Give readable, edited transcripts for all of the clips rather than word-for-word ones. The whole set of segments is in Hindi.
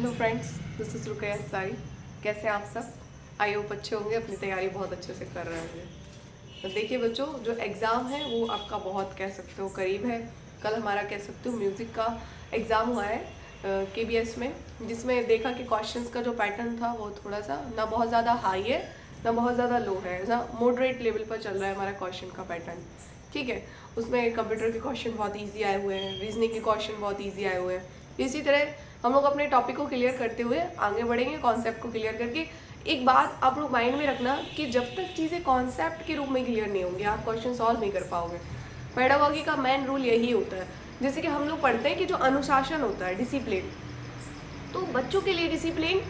Hello friends, this is Rukaiya Sari. कैसे हैं आप सब? आई होप अच्छे होंगे, अपनी तैयारी बहुत अच्छे से कर रहे होंगे। तो देखिए बच्चों, जो एग्ज़ाम है वो आपका बहुत कह सकते हो करीब है। कल हमारा कह सकते हो म्यूज़िक का एग्ज़ाम हुआ है KBS में, जिसमें देखा कि क्वेश्चंस का जो पैटर्न था वो थोड़ा सा ना बहुत ज़्यादा हाई है ना बहुत ज़्यादा लो है, ना मॉडरेट लेवल पर चल रहा है हमारा क्वेश्चन का पैटर्न। ठीक है, उसमें कंप्यूटर के क्वेश्चन बहुत ईजी आए हुए हैं, रीजनिंग के क्वेश्चन बहुत ईजी आए हुए हैं। इसी तरह हम लोग अपने टॉपिक को क्लियर करते हुए आगे बढ़ेंगे, कॉन्सेप्ट को क्लियर करके। एक बात आप लोग माइंड में रखना कि जब तक चीज़ें कॉन्सेप्ट के रूप में क्लियर नहीं होंगी आप क्वेश्चन सॉल्व नहीं कर पाओगे। पेडागॉजी का मेन रूल यही होता है। जैसे कि हम लोग पढ़ते हैं कि जो अनुशासन होता है, डिसिप्लिन, तो बच्चों के लिए डिसिप्लिन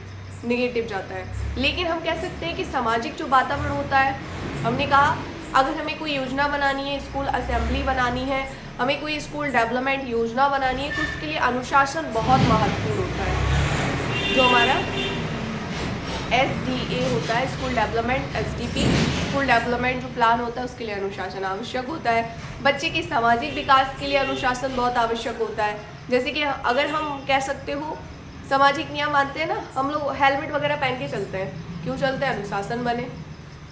नेगेटिव जाता है। लेकिन हम कह सकते हैं कि सामाजिक जो वातावरण होता है, हमने कहा अगर हमें कोई योजना बनानी है, स्कूल असेंबली बनानी है, हमें कोई स्कूल डेवलपमेंट योजना बनानी है, तो उसके लिए अनुशासन बहुत महत्वपूर्ण होता है। जो हमारा SDA होता है, school development, SDP school development जो प्लान होता है, उसके लिए अनुशासन आवश्यक होता है। बच्चे के सामाजिक विकास के लिए अनुशासन बहुत आवश्यक होता है। जैसे कि अगर हम कह सकते हो सामाजिक नियम मानते हैं ना, हम लोग हेलमेट वगैरह पहन के चलते हैं, क्यों चलते हैं? अनुशासन बने।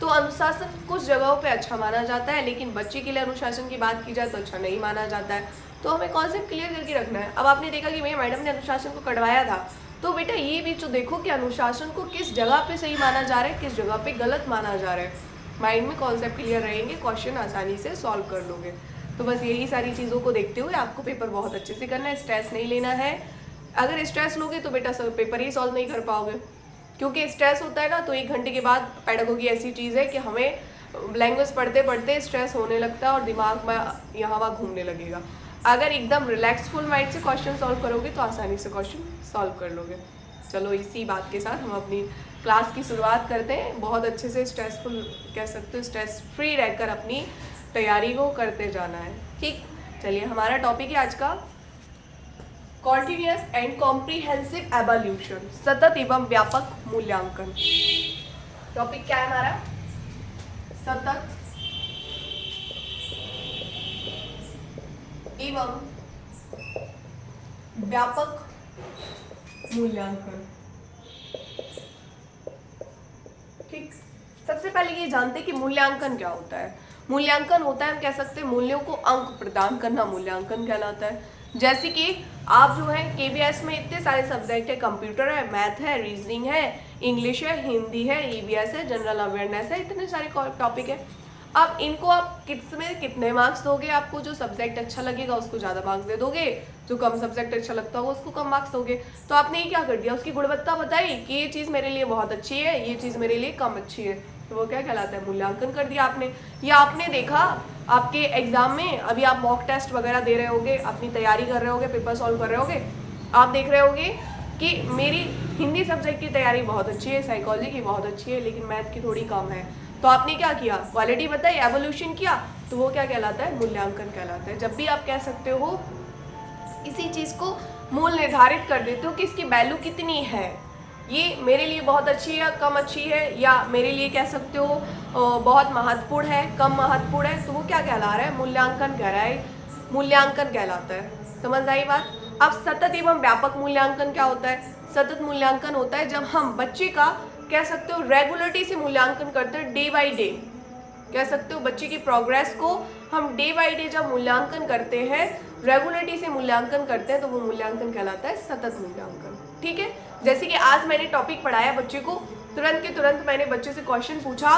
तो अनुशासन कुछ जगहों पे अच्छा माना जाता है, लेकिन बच्चे के लिए अनुशासन की बात की जाए तो अच्छा नहीं माना जाता है। तो हमें कॉन्सेप्ट क्लियर करके रखना है। अब आपने देखा कि भैया मैडम ने अनुशासन को कटवाया था, तो बेटा ये भी तो देखो कि अनुशासन को किस जगह पे सही माना जा रहा है, किस जगह पे गलत माना जा रहा है। माइंड में कॉन्सेप्ट क्लियर रहेंगे, क्वेश्चन आसानी से सॉल्व कर लोगे। तो बस यही सारी चीज़ों को देखते हुए आपको पेपर बहुत अच्छे से करना है, स्ट्रेस नहीं लेना है। अगर स्ट्रेस लोगे तो बेटा सब पेपर ही सॉल्व नहीं कर पाओगे, क्योंकि स्ट्रेस होता है ना, तो 1 घंटे के बाद पेडागोगी ऐसी चीज़ है कि हमें लैंग्वेज पढ़ते पढ़ते स्ट्रेस होने लगता है और दिमाग में यहाँ वहाँ घूमने लगेगा। अगर एकदम रिलैक्सफुल माइंड से क्वेश्चन सॉल्व करोगे तो आसानी से क्वेश्चन सॉल्व कर लोगे। चलो इसी बात के साथ हम अपनी क्लास की शुरुआत करते हैं। बहुत अच्छे से स्ट्रेसफुल कह सकते हो, स्ट्रेस फ्री रहकर अपनी तैयारी को करते जाना है। ठीक, चलिए हमारा टॉपिक है आज का कॉन्टिन्यूअस एंड कॉम्प्रिहेंसिव एवोल्यूशन, सतत एवं व्यापक मूल्यांकन। टॉपिक क्या है हमारा? सतत एवं व्यापक मूल्यांकन। ठीक, सबसे पहले ये जानते हैं कि मूल्यांकन क्या होता है। मूल्यांकन होता है, हम कह सकते हैं मूल्यों को अंक प्रदान करना मूल्यांकन कहलाता है। जैसे कि आप जो है KBS में इतने सारे सब्जेक्ट है, कंप्यूटर है, मैथ है, रीजनिंग है, इंग्लिश है, हिंदी है, EVS है, जनरल अवेयरनेस है, इतने सारे टॉपिक है। अब इनको आप किसमें कितने मार्क्स दोगे? आपको जो सब्जेक्ट अच्छा लगेगा उसको ज़्यादा मार्क्स दे दोगे, जो कम सब्जेक्ट अच्छा लगता होगा उसको कम मार्क्स दोगे। तो आपने ये क्या कर दिया? उसकी गुणवत्ता बताई कि ये चीज़ मेरे लिए बहुत अच्छी है, ये चीज़ मेरे लिए कम अच्छी है, तो वो क्या कहलाता है? मूल्यांकन कर दिया आपने। या आपने देखा आपके एग्जाम में, अभी आप मॉक टेस्ट वगैरह दे रहे होगे, अपनी तैयारी कर रहे होगे, पेपर सॉल्व कर रहे होगे, आप देख रहे होगे कि मेरी हिंदी सब्जेक्ट की तैयारी बहुत अच्छी है, साइकोलॉजी की बहुत अच्छी है, लेकिन मैथ की थोड़ी कम है। तो आपने क्या किया? क्वालिटी बताई, एवोल्यूशन किया, तो वो क्या कहलाता है? मूल्यांकन कहलाता है। जब भी आप कह सकते हो किसी चीज़ को मूल निर्धारित कर देते हो कि इसकी वैल्यू कितनी है, ये मेरे लिए बहुत अच्छी है, कम अच्छी है, या मेरे लिए कह सकते हो बहुत महत्वपूर्ण है, कम महत्वपूर्ण है, तो वो क्या कहला रहा है? मूल्यांकन कह रहा है, मूल्यांकन कहलाता है। समझ आई बात? अब सतत एवं व्यापक मूल्यांकन क्या होता है? सतत मूल्यांकन होता है जब हम बच्चे का कह सकते हो रेगुलरिटी से मूल्यांकन करते हैं, डे बाई डे। कह सकते हो बच्चे की प्रोग्रेस को हम डे बाई डे जब मूल्यांकन करते हैं, रेगुलरिटी से मूल्यांकन करते हैं, तो वो मूल्यांकन कहलाता है सतत मूल्यांकन। ठीक है, जैसे कि आज मैंने टॉपिक पढ़ाया बच्चे को, तुरंत के तुरंत मैंने बच्चे से क्वेश्चन पूछा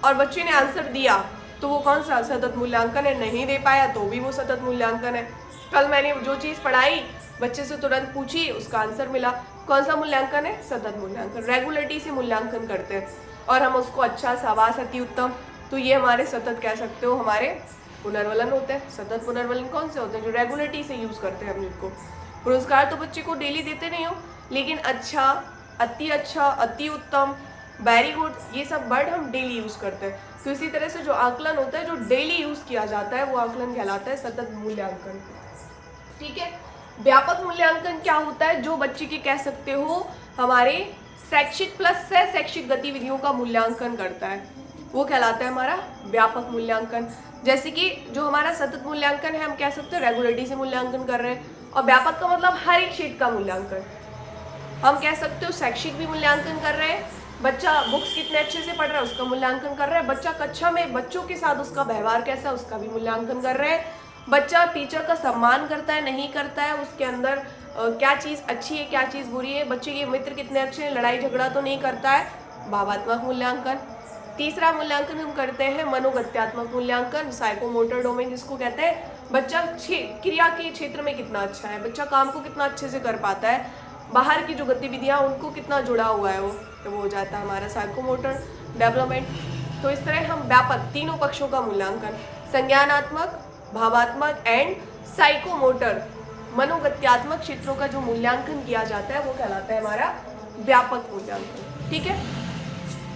और बच्चे ने आंसर दिया, तो वो कौन सा सतत मूल्यांकन है? नहीं दे पाया तो भी वो सतत मूल्यांकन है। कल मैंने जो चीज़ पढ़ाई बच्चे से तुरंत पूछी, उसका आंसर मिला, कौन सा मूल्यांकन है? सतत मूल्यांकन। रेगुलरिटी से मूल्यांकन करते हैं और हम उसको अच्छा, शाबाश, अति उत्तम, तो ये हमारे सतत कह सकते हो हमारे पुनर्वलन होते हैं। सतत पुनर्वलन कौन से होते हैं? जो रेगुलरिटी से यूज़ करते हैं हम इनको। पुरस्कार तो बच्चे को डेली देते नहीं हो, लेकिन अच्छा, अति उत्तम, वेरी गुड, ये सब वर्ड हम डेली यूज़ करते हैं। तो इसी तरह से जो आकलन होता है जो डेली यूज़ किया जाता है वो आकलन कहलाता है सतत मूल्यांकन। ठीक है, व्यापक मूल्यांकन क्या होता है? जो बच्चे की कह सकते हो हमारे शैक्षिक प्लस से शैक्षिक गतिविधियों का मूल्यांकन करता है, वो कहलाता है हमारा व्यापक मूल्यांकन। जैसे कि जो हमारा सतत मूल्यांकन है, हम कह सकते हो रेगुलरिटी से मूल्यांकन कर रहे हैं, और व्यापक का मतलब हर एक क्षेत्र का मूल्यांकन। हम कह सकते हो शैक्षिक भी मूल्यांकन कर रहे हैं, बच्चा बुक्स कितने अच्छे से पढ़ रहा है उसका मूल्यांकन कर रहा है, बच्चा कक्षा में बच्चों के साथ उसका व्यवहार कैसा है उसका भी मूल्यांकन कर रहे हैं, बच्चा टीचर का सम्मान करता है नहीं करता है, उसके अंदर क्या चीज़ अच्छी है क्या चीज़ बुरी है, बच्चे के मित्र कितने अच्छे हैं, लड़ाई झगड़ा तो नहीं करता है, भावात्मक मूल्यांकन। तीसरा मूल्यांकन हम करते हैं मनोगत्यात्मक मूल्यांकन, साइकोमोटर डोमेन जिसको कहते हैं, बच्चा क्रिया के क्षेत्र में कितना अच्छा है, बच्चा काम को कितना अच्छे से कर पाता है, बाहर की जो गतिविधियां उनको कितना जुड़ा हुआ है वो, तो वो हो जाता है हमारा साइकोमोटर डेवलपमेंट। तो इस तरह हम व्यापक तीनों पक्षों का मूल्यांकन, संज्ञानात्मक, भावात्मक एंड साइकोमोटर मनोगत्यात्मक क्षेत्रों का जो मूल्यांकन किया जाता है वो कहलाता है हमारा व्यापक मूल्यांकन। ठीक है,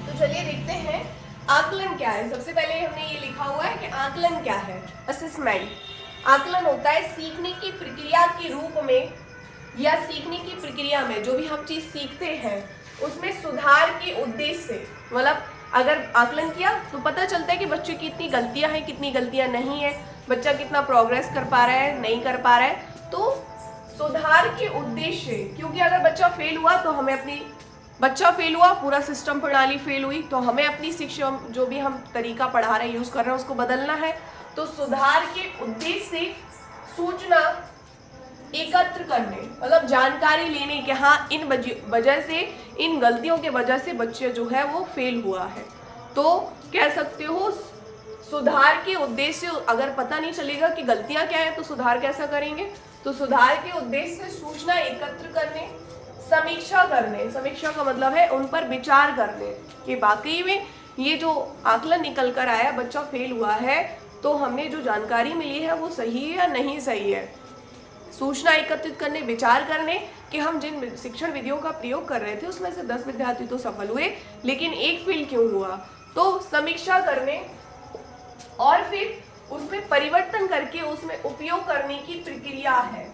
तो चलिए देखते हैं आकलन क्या है। सबसे पहले हमने ये लिखा हुआ है कि आकलन क्या है। असेसमेंट, आकलन होता है सीखने की प्रक्रिया के रूप में या सीखने की प्रक्रिया में जो भी हम चीज सीखते हैं उसमें सुधार के उद्देश्य से, मतलब अगर आकलन किया तो पता चलता है कि बच्चे की कितनी गलतियां हैं कितनी गलतियां नहीं है, बच्चा कितना प्रोग्रेस कर पा रहा है नहीं कर पा रहा है, तो सुधार के उद्देश्य, क्योंकि अगर बच्चा फेल हुआ तो हमें अपनी, बच्चा फेल हुआ पूरा सिस्टम प्रणाली फेल हुई तो हमें अपनी शिक्षा जो भी हम तरीका पढ़ा रहे हैं यूज कर रहे हैं उसको बदलना है। तो सुधार के उद्देश्य से सूचना एकत्र करने, मतलब जानकारी लेने कि हाँ इन वजह से, इन गलतियों के वजह से बच्चे जो है वो फेल हुआ है, तो कह सकते हो सुधार के उद्देश्य। अगर पता नहीं चलेगा कि गलतियां क्या है तो सुधार कैसा करेंगे, तो सुधार के उद्देश्य से सूचना एकत्र करने, समीक्षा करने, समीक्षा का मतलब है उन पर विचार करने कि वाकई में ये जो आकलन निकल कर आया बच्चा फेल हुआ है तो हमें जो जानकारी मिली है वो सही है या नहीं सही है। सूचना एकत्रित करने, विचार करने कि हम जिन शिक्षण विधियों का प्रयोग कर रहे थे उसमें से 10 विद्यार्थी तो सफल हुए लेकिन एक फेल क्यों हुआ, तो समीक्षा करने और फिर उसमें परिवर्तन करके उसमें उपयोग करने की प्रक्रिया है।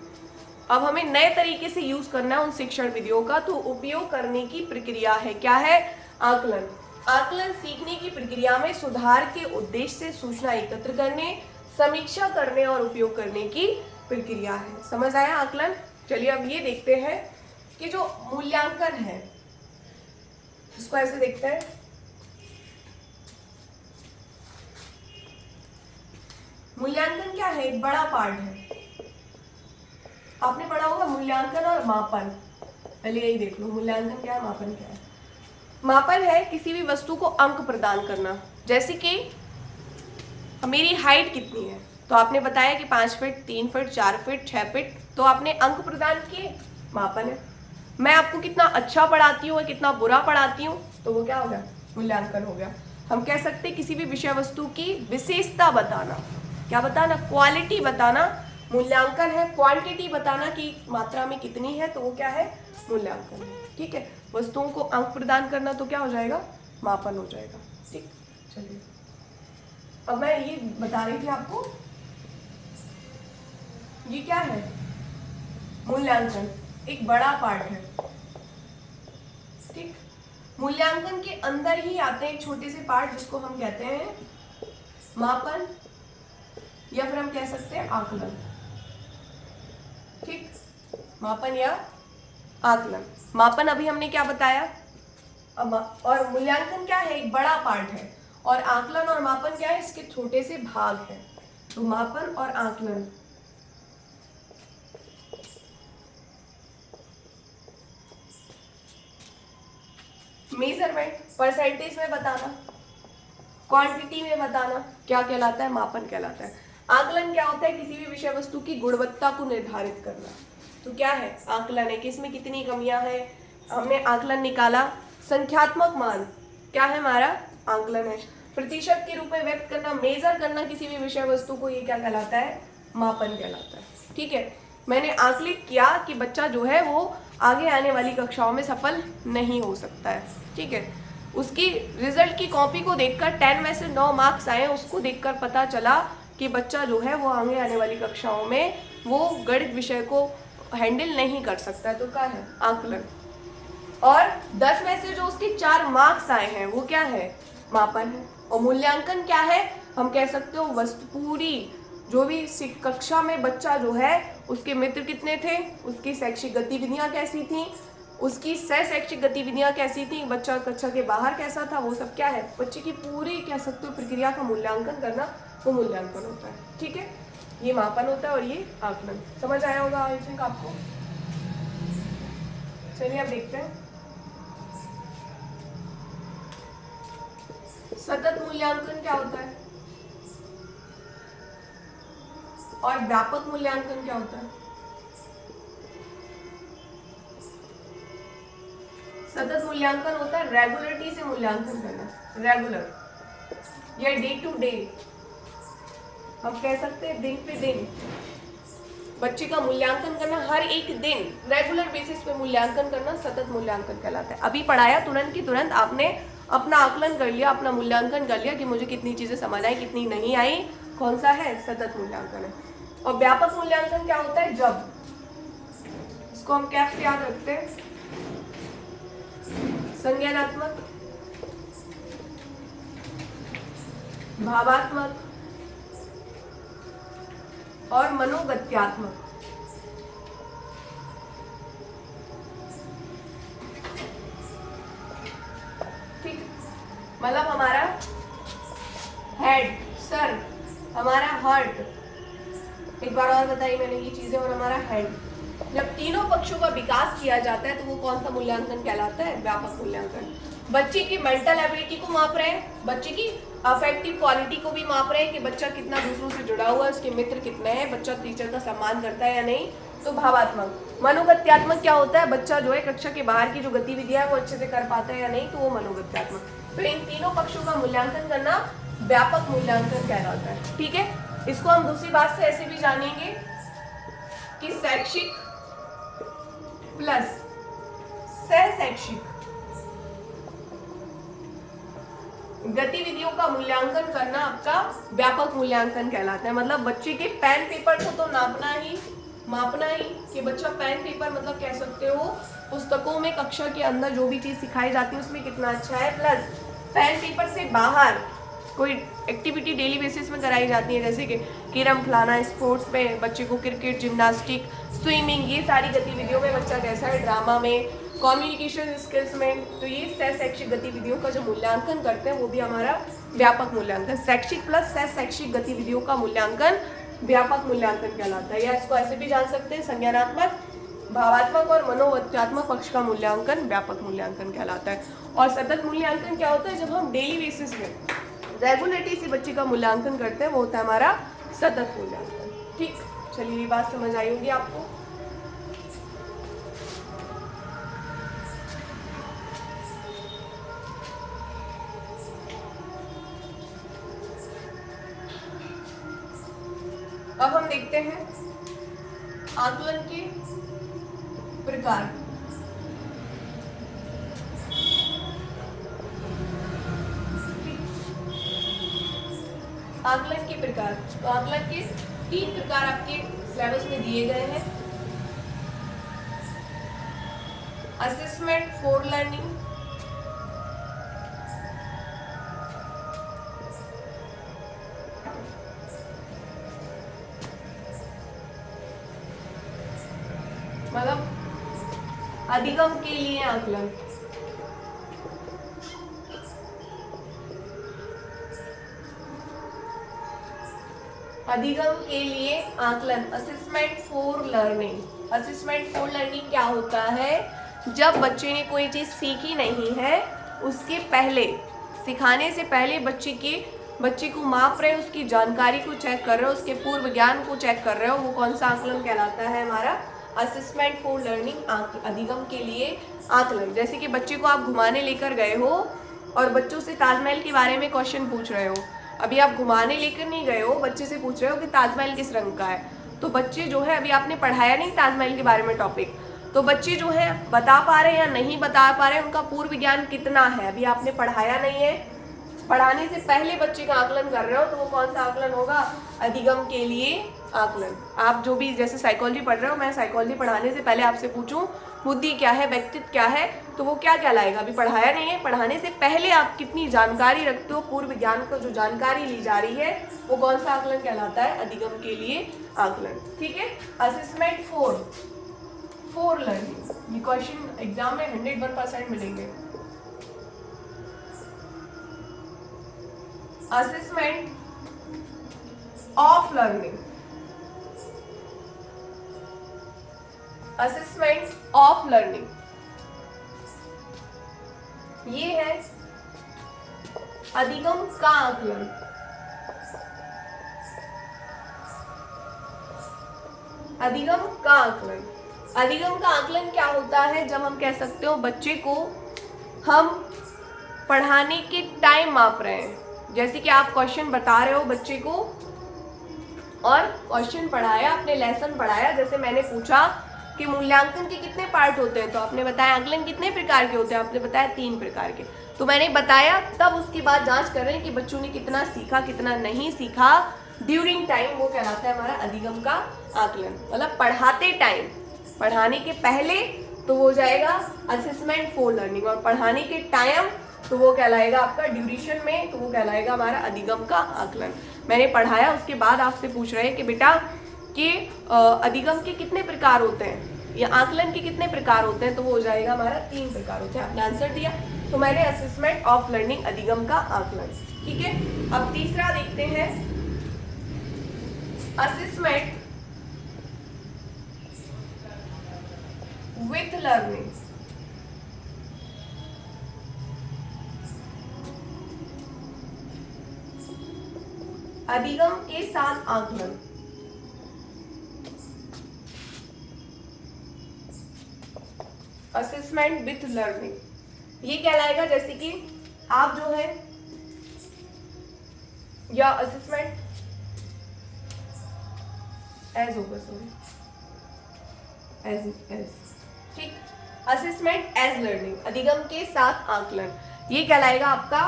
अब हमें नए तरीके से यूज करना है उन शिक्षण विधियों का, तो उपयोग करने की प्रक्रिया है, क्या है, आकलन। आकलन सीखने की प्रक्रिया में सुधार के उद्देश्य से सूचना एकत्र करने, समीक्षा करने और उपयोग करने की प्रक्रिया है। समझ आया आकलन। चलिए अब ये देखते हैं कि जो मूल्यांकन है इसको ऐसे देखते हैं। मूल्यांकन क्या है, एक बड़ा पार्ट है। आपने पढ़ा होगा मूल्यांकन और मापन, पहले यही देख लो मूल्यांकन क्या है मापन क्या है। मापन है किसी भी वस्तु को अंक प्रदान करना, जैसे कि मेरी हाइट कितनी है तो आपने बताया कि 5 फीट, 3 फीट, 4 फीट, 6 फीट, तो आपने अंक प्रदान किए, मापन है। मैं आपको कितना अच्छा पढ़ाती हूँ कितना बुरा पढ़ाती हूँ तो वो क्या हो गया, मूल्यांकन हो गया। हम कह सकते हैं किसी भी विषय वस्तु की विशेषता बताना, क्या बताना, क्वालिटी बताना मूल्यांकन है। क्वांटिटी बताना कि मात्रा में कितनी है तो वो क्या है, मूल्यांकन है। ठीक है, वस्तुओं को अंक प्रदान करना तो क्या हो जाएगा, मापन हो जाएगा। ठीक, चलिए अब मैं ये बता रही थी आपको, ये क्या है, मूल्यांकन एक बड़ा पार्ट है। ठीक, मूल्यांकन के अंदर ही आते हैं एक छोटे से पार्ट जिसको हम कहते हैं मापन या फिर हम कह सकते हैं आकलन। ठीक, मापन या आकलन। मापन अभी हमने क्या बताया, अब और मूल्यांकन क्या है, एक बड़ा पार्ट है, और आकलन और मापन क्या है, इसके छोटे से भाग है। तो मापन और आकलन, मेजरमेंट परसेंटेज में बताना, क्वांटिटी में बताना, क्या कहलाता है, मापन कहलाता है। आकलन क्या होता है, किसी भी विषय वस्तु की गुणवत्ता को निर्धारित करना। तो क्या है, आकलन है कि इसमें कितनी कमियां हैं, हमने आकलन निकाला। संख्यात्मक मान क्या है हमारा, आकलन है। प्रतिशत के रूप में व्यक्त करना, मेजर करना किसी भी विषय वस्तु को, ये क्या कहलाता है, मापन कहलाता है। ठीक है, मैंने आकलित किया कि बच्चा जो है वो आगे आने वाली कक्षाओं में सफल नहीं हो सकता है। ठीक है, उसकी रिजल्ट की कॉपी को देखकर 10 में से 9 मार्क्स आए, उसको देखकर पता चला कि बच्चा जो है वो आगे आने वाली कक्षाओं में वो गणित विषय को हैंडल नहीं कर सकता है, तो क्या है, आकलन। और 10 में से जो उसके 4 मार्क्स आए हैं वो क्या है, मापन है। और मूल्यांकन क्या है, हम कह सकते हो वस्तु पूरी जो भी कक्षा में बच्चा जो है उसके मित्र कितने थे, उसकी शैक्षिक गतिविधियां कैसी थी, उसकी सह शैक्षिक गतिविधियां कैसी थी, बच्चा कक्षा के बाहर कैसा था, वो सब क्या है, बच्चे की पूरी कह सकते हो प्रक्रिया का मूल्यांकन करना, वो मूल्यांकन होता है। ठीक है, ये मापन होता है और ये आकलन। समझ आया होगा आई थिंक आपको। चलिए अब देखते हैं सतत मूल्यांकन क्या होता है और व्यापक मूल्यांकन क्या होता है। सतत मूल्यांकन होता है रेगुलरिटी से मूल्यांकन करना, रेगुलर या डे टू डे, हम कह सकते हैं दिन पे दिन बच्चे का मूल्यांकन करना, हर एक दिन रेगुलर बेसिस पे मूल्यांकन करना सतत मूल्यांकन कहलाता है। अभी पढ़ाया तुरंत की तुरंत आपने अपना आकलन कर लिया, अपना मूल्यांकन कर लिया कि मुझे कितनी चीजें समझ आई, कितनी नहीं आई, कौन सा है, सतत मूल्यांकन है। और व्यापक मूल्यांकन क्या होता है, जब, इसको हम कैप से याद रखते हैं, संज्ञानात्मक, भावात्मक और मनोगत्यात्मक। ठीक, मतलब हमारा हेड, सर, हमारा हार्ट, एक बार और बताई मैंने ये चीजें, और हमारा हेड, जब तीनों पक्षों का विकास किया जाता है तो वो कौन सा मूल्यांकन कहलाता है, व्यापक मूल्यांकन। बच्चे की मेंटल एबिलिटी को माप रहे हैं, बच्चे की अफेक्टिव क्वालिटी को भी माप रहे हैं कि बच्चा कितना दूसरों से जुड़ा हुआ है, उसके मित्र कितने हैं, बच्चा टीचर का सम्मान करता है या नहीं, तो भावात्मक। मनोगत्यात्मक क्या होता है, बच्चा जो है कक्षा के बाहर की जो गतिविधियां है वो अच्छे से कर पाता है या नहीं, तो वो मनोगत्यात्मक। तो इन तीनों पक्षों का मूल्यांकन करना व्यापक मूल्यांकन कहलाता है। ठीक है, इसको हम दूसरी बात से ऐसे भी जानेंगे कि शैक्षिक प्लस सह शैक्षिक गतिविधियों का मूल्यांकन करना आपका व्यापक मूल्यांकन कहलाता है। मतलब बच्चे के पेन पेपर को तो नापना ही, मापना ही कि बच्चा पेन पेपर मतलब कह सकते हो पुस्तकों में कक्षा के अंदर जो भी चीज सिखाई जाती है उसमें कितना अच्छा है, प्लस पेन पेपर से बाहर कोई एक्टिविटी डेली बेसिस में कराई जाती है, जैसे कि कैरम खिलाना, स्पोर्ट्स में बच्चे को क्रिकेट, जिम्नास्टिक, स्विमिंग, ये सारी गतिविधियों में बच्चा कैसा है, ड्रामा में, कम्युनिकेशन स्किल्स में, तो ये सह शैक्षिक गतिविधियों का जो मूल्यांकन करते हैं वो भी हमारा व्यापक मूल्यांकन। शैक्षिक प्लस सह शैक्षिक गतिविधियों का मूल्यांकन व्यापक मूल्यांकन कहलाता है। या इसको ऐसे भी जान सकते हैं, संज्ञानात्मक, भावात्मक और मनोवैज्ञात्मक पक्ष का मूल्यांकन व्यापक मूल्यांकन कहलाता है। और सतत मूल्यांकन क्या होता है, जब हम डेली बेसिस में रेगुलरिटी से बच्चे का मूल्यांकन करते हैं वो होता है हमारा सतत मूल्यांकन। ठीक, चलिए ये बात समझ आई होगी आपको। अब हम देखते हैं आकलन के प्रकार। आकलन के प्रकार, तो आकलन के 3 प्रकार आपके सिलेबस में दिए गए हैं। असेसमेंट फॉर लर्निंग, मतलब अधिगम के लिए आकलन, अधिगम के लिए आकलन, assessment for learning. Assessment for learning क्या होता है, जब बच्चे ने कोई चीज सीखी नहीं है उसके पहले, सिखाने से पहले बच्चे को माप रहे हो, उसकी जानकारी को चेक कर रहे हो, उसके पूर्व ज्ञान को चेक कर रहे हो, वो कौन सा आकलन कहलाता है हमारा असेसमेंट फॉर लर्निंग, अधिगम के लिए आकलन। जैसे कि बच्चे को आप घुमाने लेकर गए हो और बच्चों से ताजमहल के बारे में क्वेश्चन पूछ रहे हो, अभी आप घुमाने लेकर नहीं गए हो, बच्चे से पूछ रहे हो कि ताजमहल किस रंग का है, तो बच्चे जो है, अभी आपने पढ़ाया नहीं ताजमहल के बारे में टॉपिक, तो बच्चे जो है बता पा रहे हैं या नहीं बता पा रहे हैं, उनका पूर्व ज्ञान कितना है, अभी आपने पढ़ाया नहीं है, पढ़ाने से पहले बच्चे का आकलन कर रहे हो, तो वो कौन सा आकलन होगा, अधिगम के लिए आकलन। आप जो भी जैसे साइकोलॉजी पढ़ रहे हो, मैं साइकोलॉजी पढ़ाने से पहले आपसे पूछूं बुद्धि क्या है, व्यक्तित्व क्या है, तो वो क्या कहलाएगा, अभी पढ़ाया नहीं है, पढ़ाने से पहले आप कितनी जानकारी रखते हो, पूर्व ज्ञान को जो जानकारी ली जा रही है वो कौन सा आकलन कहलाता है, अधिगम के लिए आकलन। ठीक है, असेसमेंट फॉर फॉर लर्निंग। ये क्वेश्चन एग्जाम में 101% मिलेंगे। Assessment of learning, assessment of learning, ये है अधिगम का आकलन। अधिगम का आकलन, अधिगम का आकलन क्या होता है? जब हम कह सकते हो बच्चे को हम पढ़ाने के टाइम माप रहे हैं, जैसे कि आप क्वेश्चन बता रहे हो बच्चे को और क्वेश्चन पढ़ाया, आपने लेसन पढ़ाया, जैसे मैंने पूछा कि मूल्यांकन के कितने पार्ट होते हैं, तो आपने बताया आकलन कितने प्रकार के होते हैं, आपने बताया 3 प्रकार के, तो मैंने बताया, तब उसकी बाद जांच कर रहे हैं कि बच्चों ने कितना सीखा कितना नहीं सीखा ड्यूरिंग टाइम, वो कहलाता है हमारा अधिगम का आकलन। मतलब पढ़ाते टाइम, पढ़ाने के पहले तो वो जाएगा असेसमेंट फॉर लर्निंग, और पढ़ाने के टाइम तो वो कहलाएगा आपका ड्यूरेशन में, तो वो कहलाएगा हमारा अधिगम का आकलन। मैंने पढ़ाया, उसके बाद आपसे पूछ रहे हैं कि बेटा कि अधिगम के कितने प्रकार होते हैं या आकलन के कितने प्रकार होते हैं, तो वो हो जाएगा हमारा 3 प्रकार होते हैं। आपने आंसर दिया, तो मैंने असेसमेंट ऑफ लर्निंग, अधिगम का आकलन। ठीक है, अब तीसरा देखते हैं, असेसमेंट विथ लर्निंग। अधिगम के साथ आकलन, असेसमेंट विथ लर्निंग, ये कहलाएगा जैसे कि आप जो है या असेसमेंट एज होगा, सॉरी एज ठीक, असेसमेंट एज लर्निंग, अधिगम के साथ आकलन, ये कहलाएगा आपका,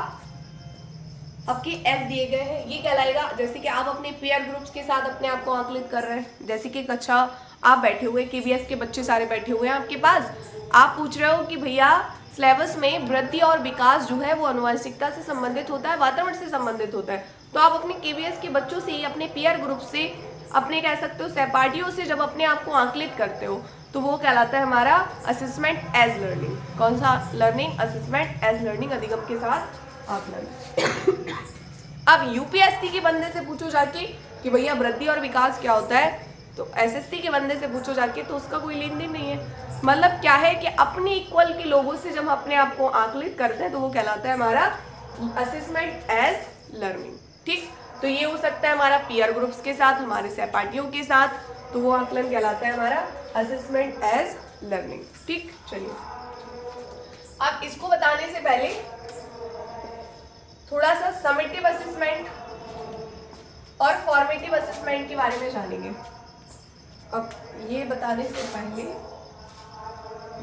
आपके एस दिए गए हैं, ये कहलाएगा जैसे कि आप अपने पीयर ग्रुप्स के साथ अपने आप को आकलित कर रहे हैं। जैसे कि कक्षा आप बैठे हुए, केवीएस के बच्चे सारे बैठे हुए हैं आपके पास, आप पूछ रहे हो कि भैया सिलेबस में वृद्धि और विकास जो है वो आनुवंशिकता से संबंधित होता है, वातावरण से संबंधित होता है, तो आप अपने केवीएस के बच्चों से, अपने पीयर ग्रुप से, अपने कह सकते हो सहपाठियों से जब अपने आप को आकलित करते हो, तो वो कहलाता है हमारा असेसमेंट एज लर्निंग। कौन सा लर्निंग? असेसमेंट एज लर्निंग, अधिगम के साथ आकलन। अब यूपीएससी के बंदे से पूछो जाके कि भैया वृद्धि और विकास क्या होता है, तो एसएससी के बंदे से पूछो जाके तो उसका कोई लेन देन नहीं है। मतलब क्या है कि अपने इक्वल के लोगों से जब अपने आप को आकलित करते हैं तो वो कहलाता है हमारा असेसमेंट एज लर्निंग। ठीक, तो ये हो सकता है हमारा पीयर ग्रुप्स के साथ, हमारे सहपाठियों के साथ, तो वो आकलन कहलाता है हमारा असेसमेंट एज लर्निंग। ठीक, चलिए अब इसको बताने से पहले थोड़ा सा समेटिव असेसमेंट और फॉर्मेटिव असेसमेंट के बारे में जानेंगे। अब ये बताने से पहले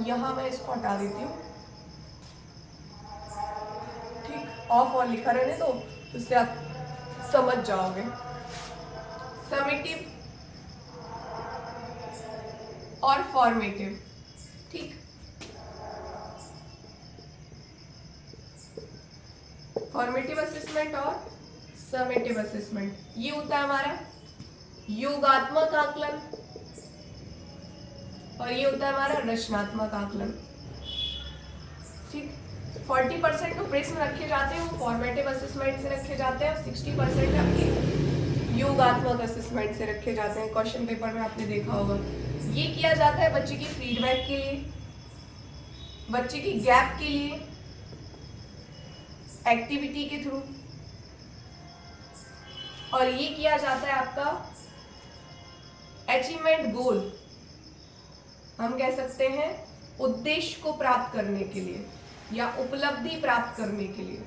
यहाँ मैं इसको हटा देती हूँ, ठीक, ऑफ और लिखा रहने दो, उससे आप समझ जाओगे। समेटिव और फॉर्मेटिव, ठीक, फॉर्मेटिव असेसमेंट और समेटिव असेसमेंट, ये होता है हमारा योगात्मक आकलन और ये होता है हमारा रचनात्मक आकलन। ठीक, 40% तो प्रश्न रखे जाते हैं वो फॉर्मेटिव असेसमेंट से रखे जाते हैं और 60% आपके योगात्मक असेसमेंट से रखे जाते हैं। क्वेश्चन पेपर में आपने देखा होगा, ये किया जाता है बच्चे की फीडबैक के लिए, बच्चे की गैप के लिए, एक्टिविटी के थ्रू, और ये किया जाता है आपका अचीवमेंट गोल, हम कह सकते हैं उद्देश्य को प्राप्त करने के लिए या उपलब्धि प्राप्त करने के लिए।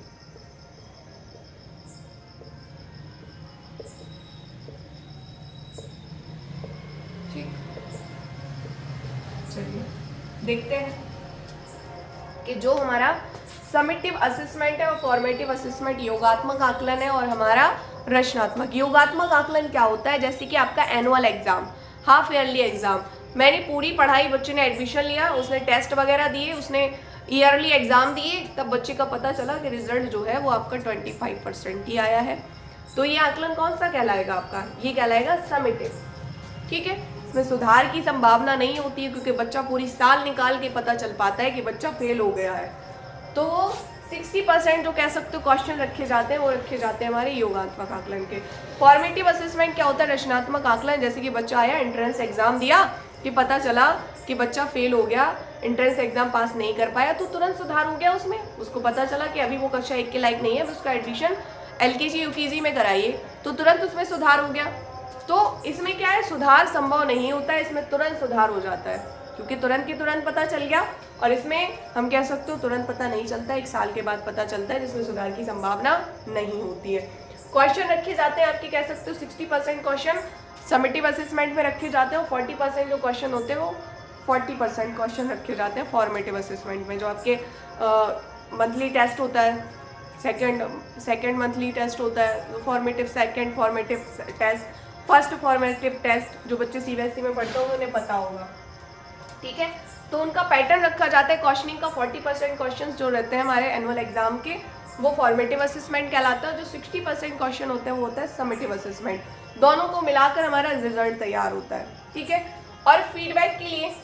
ठीक, चलिए देखते हैं कि जो हमारा समेटिव असेसमेंट है और फॉर्मेटिव असेसमेंट योगात्मक आकलन है और हमारा रचनात्मक। योगात्मक आकलन क्या होता है? जैसे कि आपका annual exam, half yearly exam, मैंने पूरी पढ़ाई, बच्चे ने एडमिशन लिया, उसने टेस्ट वगैरह दिए, उसने ईयरली एग्जाम दिए, तब बच्चे का पता चला कि रिजल्ट जो है वो आपका 25% ही आया है, तो ये आकलन कौन सा कहलाएगा आपका? ये कहलाएगा समेटिव। ठीक है, इसमें सुधार की संभावना नहीं होती है, क्योंकि बच्चा पूरी साल निकाल के पता चल पाता है कि बच्चा फेल हो गया है। तो 60% जो कह सकते हो क्वेश्चन रखे जाते हैं वो रखे जाते हैं हमारे योगात्मक आकलन के। फॉर्मेटिव असेसमेंट क्या होता है? रचनात्मक आकलन। जैसे कि बच्चा आया, एंट्रेंस एग्जाम दिया, कि पता चला कि बच्चा फेल हो गया, एंट्रेंस एग्जाम पास नहीं कर पाया, तो तुरंत सुधार हो गया उसमें। उसको पता चला कि अभी वो कक्षा 1 के लायक नहीं है, उसका एडमिशन LKG UKG में कराइए, तो तुरंत उसमें सुधार हो गया। तो इसमें क्या है, सुधार संभव नहीं होता है, इसमें तुरंत सुधार हो जाता है, क्योंकि तुरंत के तुरंत पता चल गया। और इसमें हम कह सकते हो तुरंत पता नहीं चलता, 1 साल के बाद पता चलता है, जिसमें सुधार की संभावना नहीं होती है। क्वेश्चन रखे जाते हैं आपके, कह सकते हो 60% क्वेश्चन समेटिव असेसमेंट में रखे जाते हैं, और 40% जो क्वेश्चन होते हैं वो 40% क्वेश्चन रखे जाते हैं फॉर्मेटिव असेसमेंट में। जो आपके मंथली टेस्ट होता है, सेकेंड मंथली टेस्ट होता है, formative second formative test, first formative test, जो बच्चे CBSE में पढ़ते होंगे उन्हें पता होगा, ठीक है। तो उनका पैटर्न रखा जाता है क्वेश्चनिंग का। 40% क्वेश्चन जो रहते हैं हमारे एनुअल एग्जाम के, वो फॉर्मेटिव असेसमेंट कहलाता है। जो 60% क्वेश्चन होते हैं वो होता है समेटिव असेसमेंट। दोनों को मिलाकर हमारा रिजल्ट तैयार होता है, ठीक है। और फीडबैक के लिए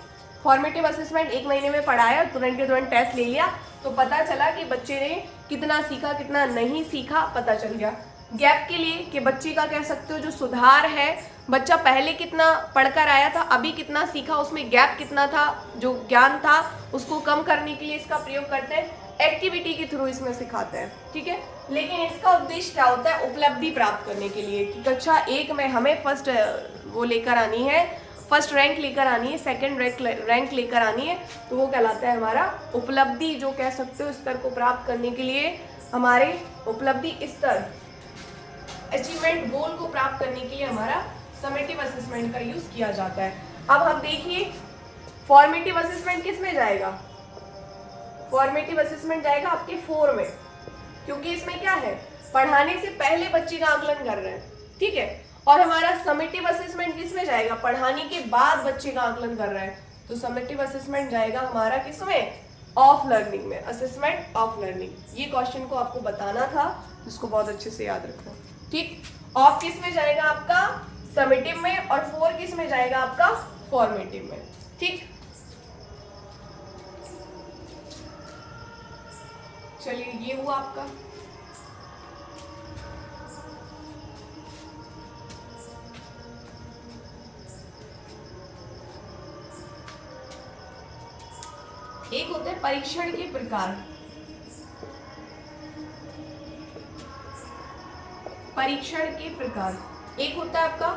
फॉर्मेटिव असेसमेंट 1 महीने में पढ़ाया, तुरंत के तुरंत टेस्ट ले लिया, तो पता चला कि बच्चे ने कितना सीखा कितना नहीं सीखा, पता चल गया। गैप के लिए कि बच्चे का कह सकते हो जो सुधार है, बच्चा पहले कितना पढ़कर आया था, अभी कितना सीखा, उसमें गैप कितना था, जो ज्ञान था उसको कम करने के लिए इसका प्रयोग करते हैं। एक्टिविटी के थ्रू इसमें सिखाते हैं, ठीक है। लेकिन इसका उद्देश्य क्या होता है? उपलब्धि प्राप्त करने के लिए, कि कक्षा 1 में हमें फर्स्ट वो लेकर आनी है, फर्स्ट रैंक लेकर आनी है, सेकंड रैंक लेकर आनी है, तो वो कहलाता है हमारा उपलब्धि, जो कह सकते हो स्तर को प्राप्त करने के लिए, हमारे उपलब्धि स्तर, अचीवमेंट गोल को प्राप्त करने के लिए हमारा समेटिव असेसमेंट का यूज किया जाता है। अब हम देखिए फॉर्मेटिव असेसमेंट किस में जाएगा? फॉर्मेटिव असेसमेंट जाएगा आपके 4 में, क्योंकि इसमें क्या है, पढ़ाने से पहले बच्चे का आकलन कर रहे हैं, ठीक है। और हमारा समेटिव असेसमेंट किस में जाएगा? पढ़ाने के बाद बच्चे का आकलन कर रहे हैं, तो समेटिव असेसमेंट जाएगा हमारा किस में? ऑफ लर्निंग में, असेसमेंट ऑफ लर्निंग। ये क्वेश्चन को आपको बताना था, जिसको बहुत अच्छे से याद रखना, ठीक। ऑफ किस में जाएगा आपका? समेटिव में, और 4 किस में जाएगा आपका? फॉर्मेटिव में, ठीक। चलिए ये हुआ आपका। एक होते हैं परीक्षण के प्रकार। परीक्षण के प्रकार, एक होता है आपका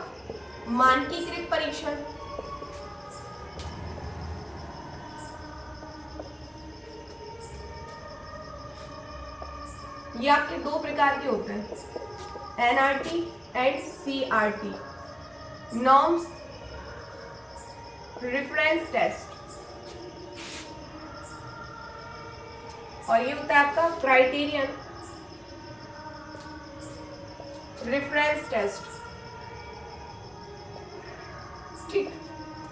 मानकीकृत परीक्षण, ये आपके 2 प्रकार के होते हैं, NRT and CRT, norms reference test, और ये होता है आपका क्राइटेरियन रेफरेंस टेस्ट, ठीक।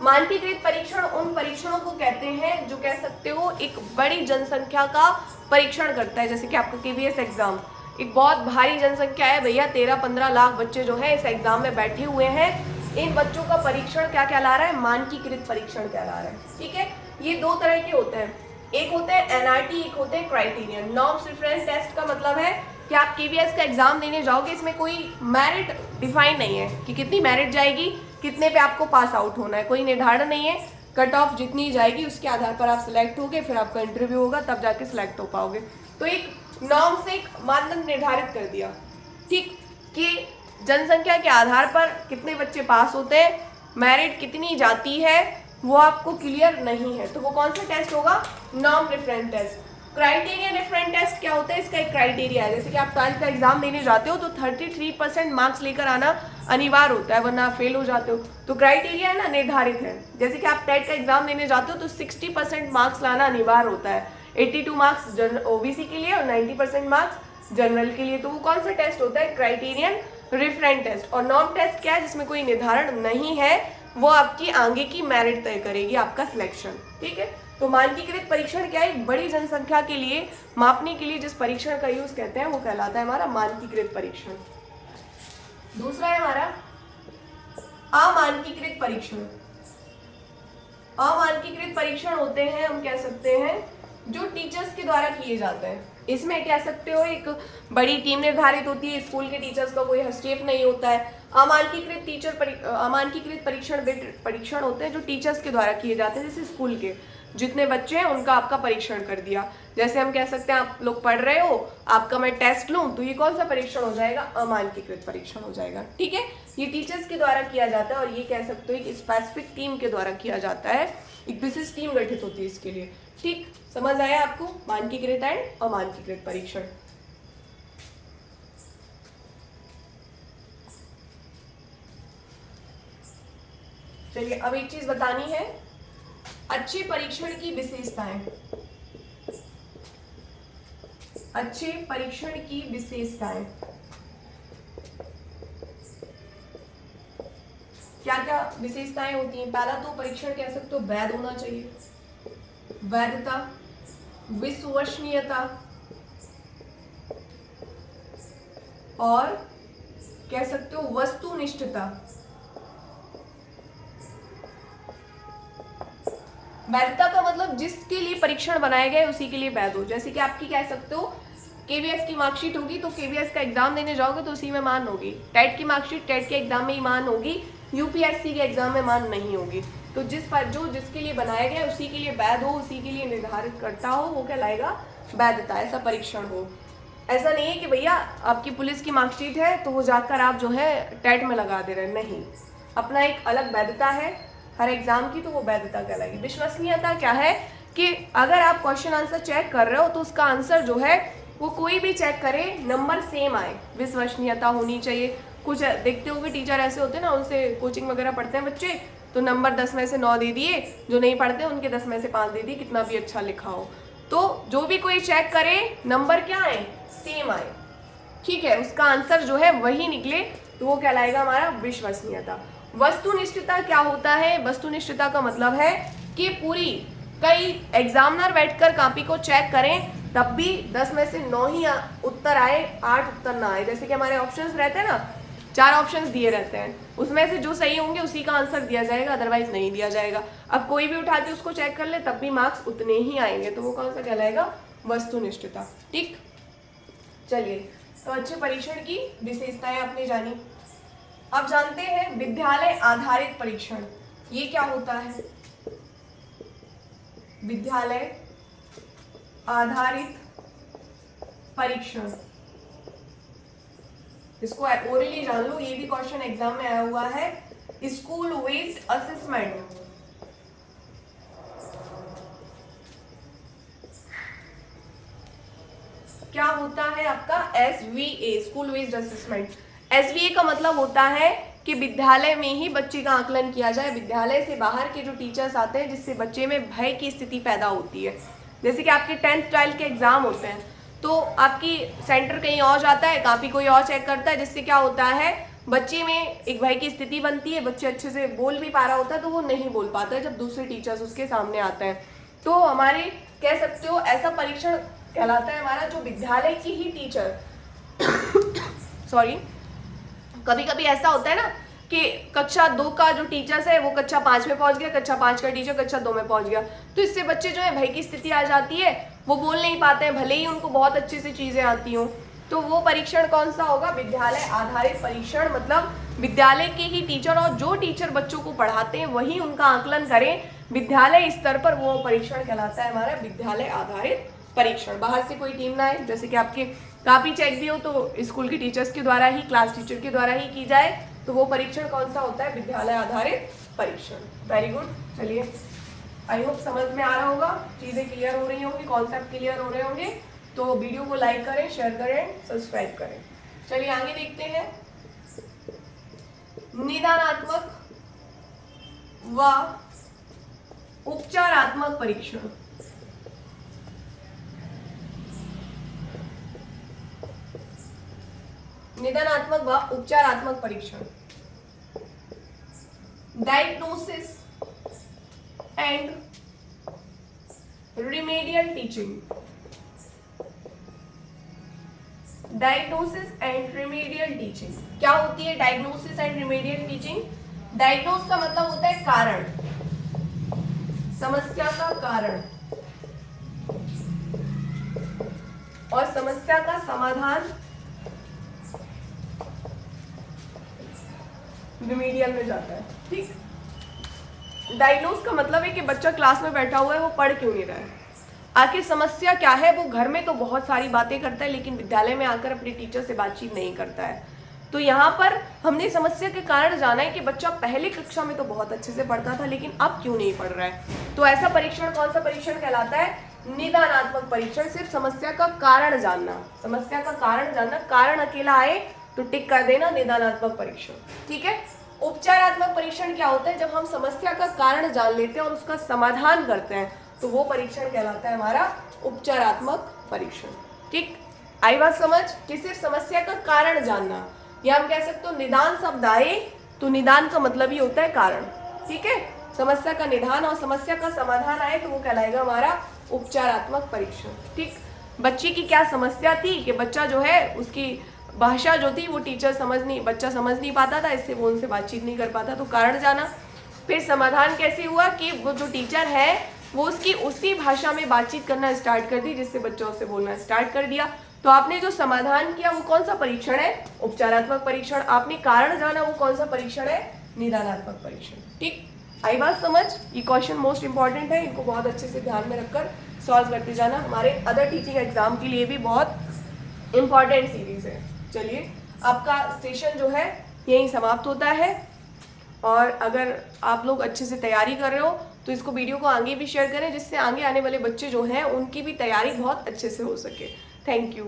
मानकीकृत परीक्षण उन परीक्षणों को कहते हैं जो कह सकते हो एक बड़ी जनसंख्या का परीक्षण करता है। जैसे कि आपका KVS एग्जाम, एक बहुत भारी जनसंख्या है भैया, 13-15 लाख बच्चे जो है इस एग्जाम में बैठे हुए हैं, इन बच्चों का परीक्षण क्या कहला रहा है? मानकीकृत परीक्षण कहला रहा है, ठीक है। ये 2 तरह के होते हैं, एक होते हैं NRT, एक होते हैं क्राइटेरियन। नॉर्म्स रेफरेंस टेस्ट का मतलब है कि आप KVS का एग्जाम देने जाओगे, इसमें कोई मेरिट डिफाइन नहीं है कि कितनी मेरिट जाएगी, कितने पे आपको पास आउट होना है, कोई निर्धारण नहीं है। कट ऑफ जितनी जाएगी उसके आधार पर आप सिलेक्ट होगे, फिर आपका इंटरव्यू होगा, तब जाके सिलेक्ट हो पाओगे। तो एक नॉर्म से एक मानदंड निर्धारित कर दिया, ठीक, कि जनसंख्या के आधार पर कितने बच्चे पास होते हैं, मेरिट कितनी जाती है, वो आपको क्लियर नहीं है, तो वो कौन सा टेस्ट होगा? Norm reference test. Criterion reference test क्या होता है? इसका एक क्राइटेरिया है, जैसे कि आप 12th का एग्जाम देने जाते हो तो 33% मार्क्स लेकर आना अनिवार्य होता है, वरना आप फेल हो जाते हो। तो क्राइटेरिया है ना, निर्धारित है। जैसे कि आप टेट का एग्जाम देने जाते हो तो 60% मार्क्स लाना अनिवार्य होता है, 82 मार्क्स OBC के लिए और 90% मार्क्स जनरल के लिए। तो वो कौन सा टेस्ट होता है? Criterion reference test. और नॉर्म टेस्ट क्या है? जिसमें कोई निर्धारण नहीं है, वो आपकी आगे की मेरिट तय करेगी, आपका सिलेक्शन, ठीक है। तो मानकीकृत परीक्षण क्या है? एक बड़ी जनसंख्या के लिए मापने के लिए जिस परीक्षण का यूज कहते हैं वो कहलाता है हमारा मानकीकृत परीक्षण। दूसरा है हमारा अमानकीकृत परीक्षण। अमानकीकृत परीक्षण होते हैं, हम कह सकते हैं जो टीचर्स के द्वारा किए जाते हैं। इसमें कह सकते हो एक बड़ी टीम निर्धारित होती है, स्कूल के टीचर्स का कोई हस्तक्षेप नहीं होता है। अमानकीकृत परीक्षण होते हैं जो टीचर्स के द्वारा किए जाते हैं, जैसे स्कूल के जितने बच्चे हैं उनका आपका परीक्षण कर दिया। जैसे हम कह सकते हैं आप लोग पढ़ रहे हो, आपका मैं टेस्ट लूं तो ये कौन सा परीक्षण हो जाएगा, अमानकीकृत परीक्षण हो जाएगा। ठीक है, ये टीचर्स के द्वारा किया जाता है और ये कह सकते हो एक स्पेसिफिक टीम के द्वारा किया जाता है, एक विशेष टीम गठित होती है इसके लिए। ठीक, समझ आया आपको मानकीकृत एंड अमानकीकृत परीक्षण। चलिए अब एक चीज बतानी है, अच्छे परीक्षण की विशेषताएं। अच्छे परीक्षण की विशेषताएं क्या क्या विशेषताएं होती हैं। पहला तो परीक्षण कह सकते हो वैध होना चाहिए, वैधता, विश्वसनीयता और कह सकते हो वस्तुनिष्ठता। वैधता का मतलब जिसके लिए परीक्षण बनाए गए उसी के लिए वैध हो। जैसे कि आपकी कह सकते हो केवीएस की मार्कशीट होगी तो केवीएस का एग्जाम देने जाओगे तो उसी में मान होगी। टेट की मार्कशीट टेट के एग्जाम में ही मान होगी, यूपीएससी के एग्जाम में मान नहीं होगी। तो जिसके लिए बनाया गया उसी के लिए वैध हो, उसी के लिए निर्धारित करता हो, वो कहलाएगा वैधता। ऐसा परीक्षण हो। ऐसा नहीं है कि भैया आपकी पुलिस की मार्कशीट है तो वो जाकर आप जो है टेट में लगा दे रहे हैं, नहीं, अपना एक अलग वैधता है हर एग्जाम की, तो वो वैधता कहलाएगी। विश्वसनीयता क्या है कि अगर आप क्वेश्चन आंसर चेक कर रहे हो तो उसका आंसर जो है वो कोई भी चेक करे नंबर सेम आए, विश्वसनीयता होनी चाहिए। कुछ देखते होंगे टीचर ऐसे होते हैं ना, उनसे कोचिंग वगैरह पढ़ते हैं बच्चे तो नंबर 10 में से 9 दे दिए, जो नहीं पढ़ते उनके 10 में से 5 दे दिए, कितना भी अच्छा लिखा हो। तो जो भी कोई चेक करे नंबर क्या आए, सेम आए, ठीक है, उसका आंसर जो है वही निकले, तो वो कहलाएगा हमारा विश्वसनीयता। वस्तुनिष्ठता क्या होता है, वस्तुनिष्ठता का मतलब है कि पूरी कई एग्जामिनर बैठकर कॉपी को चेक करें तब भी 10 में से 9 ही उत्तर आए, 8 उत्तर ना आए। जैसे कि हमारे ऑप्शंस रहते हैं ना, 4 ऑप्शंस दिए रहते हैं, उसमें से जो सही होंगे उसी का आंसर दिया जाएगा, अदरवाइज नहीं दिया जाएगा। अब कोई भी उठा के उसको चेक कर ले तब भी मार्क्स उतने ही आएंगे, तो वो कौन सा कहलाएगा, वस्तुनिष्ठता। ठीक, चलिए तो अच्छे परीक्षण की विशेषताएं आपने जानी। अब जानते हैं विद्यालय आधारित परीक्षण, ये क्या होता है। विद्यालय आधारित परीक्षण, इसको ओरली जान लो, ये भी क्वेश्चन एग्जाम में आया हुआ है। स्कूल बेस्ड असेसमेंट, क्या होता है आपका, SVA, school based assessment. SVA का मतलब होता है कि विद्यालय में ही बच्चे का आकलन किया जाए, विद्यालय से बाहर के जो टीचर्स आते हैं जिससे बच्चे में भय की स्थिति पैदा होती है। जैसे कि आपके 10th 12th के एग्जाम होते हैं तो आपकी सेंटर कहीं और जाता है, कॉपी कोई और चेक करता है, जिससे क्या होता है बच्चे में एक भय की स्थिति बनती है, बच्चे अच्छे से बोल भी पा रहा होता है तो वो नहीं बोल पाता है जब दूसरे टीचर्स उसके सामने आते हैं। तो हमारे कह सकते हो ऐसा परीक्षण कहलाता है हमारा जो विद्यालय की ही टीचर सॉरी, कभी कभी ऐसा होता है ना कि कक्षा 2 का जो टीचर्स है वो कक्षा 5 में पहुंच गया, कक्षा 5 का टीचर कक्षा 2 में पहुंच गया, तो इससे बच्चे जो है भय की स्थिति आ जाती है, वो बोल नहीं पाते हैं भले ही उनको बहुत अच्छे से चीजें आती हों। तो वो परीक्षण कौन सा होगा, विद्यालय आधारित परीक्षण, मतलब विद्यालय के ही टीचर और जो टीचर बच्चों को पढ़ाते हैं वही उनका आकलन करें विद्यालय स्तर पर, वो परीक्षण कहलाता है हमारा विद्यालय आधारित परीक्षण। बाहर से कोई टीम ना आए, जैसे कि आपके कॉपी चेक भी हो तो स्कूल के टीचर्स के द्वारा ही, क्लास टीचर के द्वारा ही की जाए, तो वो परीक्षण कौन सा होता है, विद्यालय आधारित परीक्षण। वेरी गुड, चलिए आई होप समझ में आ रहा होगा, चीजें क्लियर हो रही होंगी, कॉन्सेप्ट क्लियर हो रहे होंगे। तो वीडियो को लाइक करें, शेयर करें, सब्सक्राइब करें। चलिए आगे देखते हैं, निदानात्मक व उपचारात्मक परीक्षण। निदानात्मक व उपचारात्मक परीक्षण, diagnosis and remedial teaching. Diagnosis and remedial teaching क्या होती है, diagnosis and remedial teaching. Diagnose का मतलब होता है कारण, समस्या का कारण और समस्या का समाधान रिमीडियल में जाता है। ठीक, डायग्नोज का मतलब है कि बच्चा क्लास में बैठा हुआ है, वो पढ़ क्यों नहीं रहा है, आखिर समस्या क्या है। वो घर में तो बहुत सारी बातें करता है लेकिन विद्यालय में आकर अपने टीचर से बातचीत नहीं करता है। तो यहाँ पर हमने समस्या के कारण जाना है कि बच्चा पहले कक्षा में तो बहुत अच्छे से पढ़ता था लेकिन अब क्यों नहीं पढ़ रहा है। तो ऐसा परीक्षण कौन सा परीक्षण कहलाता है? निदानात्मक परीक्षण। सिर्फ समस्या का कारण जानना, समस्या का कारण जानना, कारण अकेला आए तो टिक कर देना, निदानात्मक परीक्षण। ठीक है। उपचारात्मक परीक्षण क्या होता है? जब हम समस्या का कारण जान लेते हैं और उसका समाधान करते हैं तो वो परीक्षण कहलाता है हमारा उपचारात्मक परीक्षण। ठीक, आई बात समझ कि सिर्फ समस्या का कारण जानना, या हम कह सकते हो निदान शब्द आए तो निदान का मतलब ही होता है कारण। ठीक है, समस्या का निदान और समस्या का समाधान आए तो वो कहलाएगा हमारा उपचारात्मक परीक्षण। ठीक, बच्चे की क्या समस्या थी कि बच्चा जो है उसकी भाषा जो थी वो बच्चा समझ नहीं पाता था, इससे वो उनसे बातचीत नहीं कर पाता, तो कारण जाना। फिर समाधान कैसे हुआ कि वो जो टीचर है वो उसकी उसी भाषा में बातचीत करना स्टार्ट कर दी जिससे बच्चा उससे बोलना स्टार्ट कर दिया। तो आपने जो समाधान किया वो कौन सा परीक्षण है? उपचारात्मक परीक्षण। आपने कारण जाना, वो कौन सा परीक्षण है? निदानात्मक परीक्षण। ठीक, आई बात समझ। ये क्वेश्चन मोस्ट इंपॉर्टेंट है, इनको बहुत अच्छे से ध्यान में रखकर सॉल्व करते जाना, हमारे अदर टीचिंग एग्जाम के लिए भी बहुत इंपॉर्टेंट सीरीज है। चलिए, आपका सेशन जो है यहीं समाप्त होता है, और अगर आप लोग अच्छे से तैयारी कर रहे हो तो इसको वीडियो को आगे भी शेयर करें जिससे आगे आने वाले बच्चे जो हैं उनकी भी तैयारी बहुत अच्छे से हो सके। Thank you.